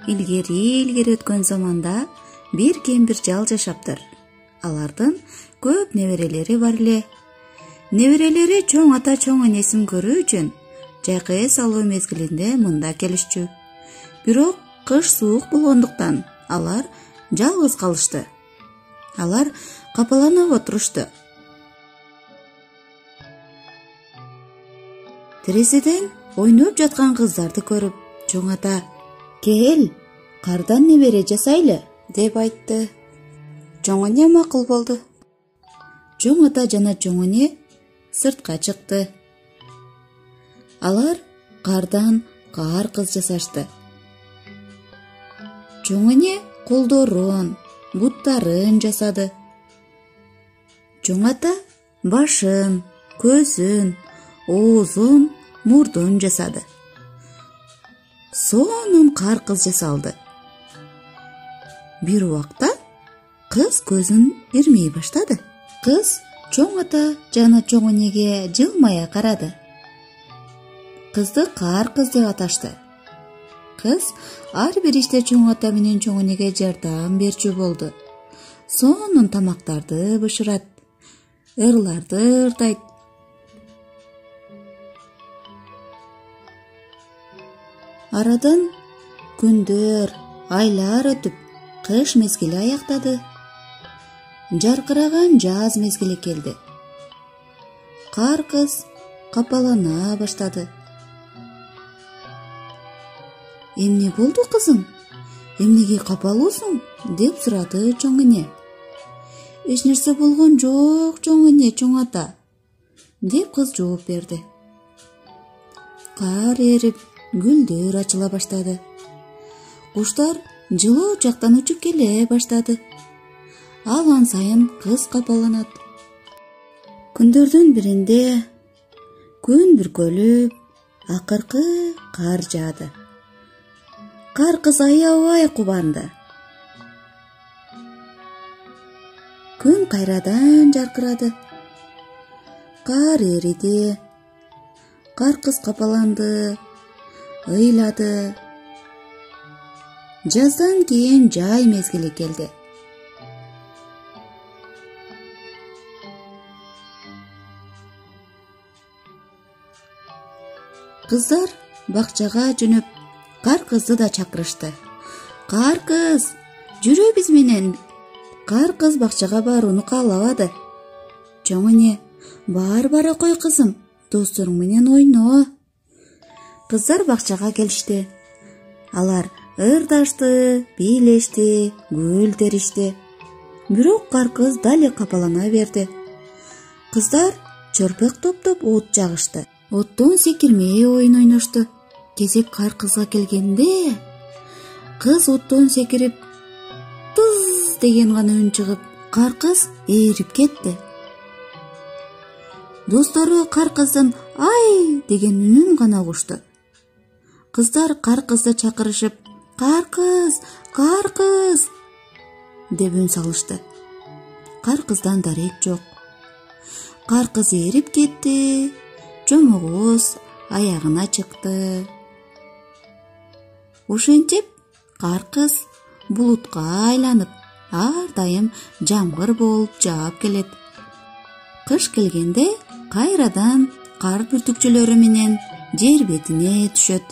Илгери өткөн заманда бир кемпир жал жашаптыр. Алардын көп неберелери бар эле. Неберелери чоң ата чоң энесин көрүү үчүн жайкы салуу мезгилинде мында келишчү. Бирок кыш суук болгондуктан алар жалгыз калышты. Алар капаланып отурушту. Терезеден ойноп жаткан кыздарды көрүп, чоң ата «Кел, кардан небере жасайлы» деп айтты. Чоң эне макул болду. Чоң ата жана чоң эне сыртка чыкты. Алар кардан кар кыз жасашты. Чоң эне колдорун, буттарын жасады. Чоң ата башын, көзүн, оозун, мурдун жасады. Сонун кар кыз жасалды. Бир убакта кыз көзүн ирмей баштады. Кыз чоң ата жана чоң энеге жылмая карады. Кызды кар кыз деп аташты. Кыз ар бир иште чоң ата менен чоң энеге жардам берчү болду. Сонун тамактарды бышырат, ырларды ыртайт. Арадан күндөр, айлар өтүп, кыш мезгили аяктады. Жаркыраган жаз мезгили келди. Кар кыз капалана баштады. «Эмне болду, кызым? Эмнеге капалуусуң?» деп сурады чоң эне. «Эч нерсе болгон жок, чоң эне, чоң ата» деп кыз жооп берди. Кар эрип, гүлдөр ачыла баштады. Куштар жылуу жактан учуп келе баштады. Алан сайын кыз капаланат. Күндөрдүн биринде күн бүркөлүп, акыркы кар жаады. Кар кыз аябай кубанды. Күн кайрадан жаркырады. Кар эриди. Кар кыз капаланды, ыйлады. Жаздан кийин жай мезгили келди. Кыздар бакчага жөнөп, кар кызды да чакырышты. «Кар кыз, жүрө биз менен». Кар кыз бакчага барууну каалабады. Чоң эне: Бара кой кызым, досторуң менен ойно». Кыздар бакчага келишти. Алар ырдашты, бийлешти, гүл теришти. Бирок кар кыз дали капалана берди. Кыздар чорпек топтоп от жагышты. Оттон секирмей оюн ойношту. Кезек кар кызга келгенде, кыз оттон секирип, «Тыз» деген гана үн чыгып, кар кыз эрип кетти. Достору кар кыздын «Ай» деген үнүн гана угушту. Кыздар кар кызды чакырышып, «Кар кыз, кар кыз» деп үн салышты. Кар кыздан дарек жок. Кар кыз эрип кетти, жомогуз аягына чыкты. Ошентип кар кыз булутка айланып, ар дайым жамгыр болуп жаап келет. Кыш келгенде кайрадан кар бүртүкчөлөрү менен жер бетине түшөт.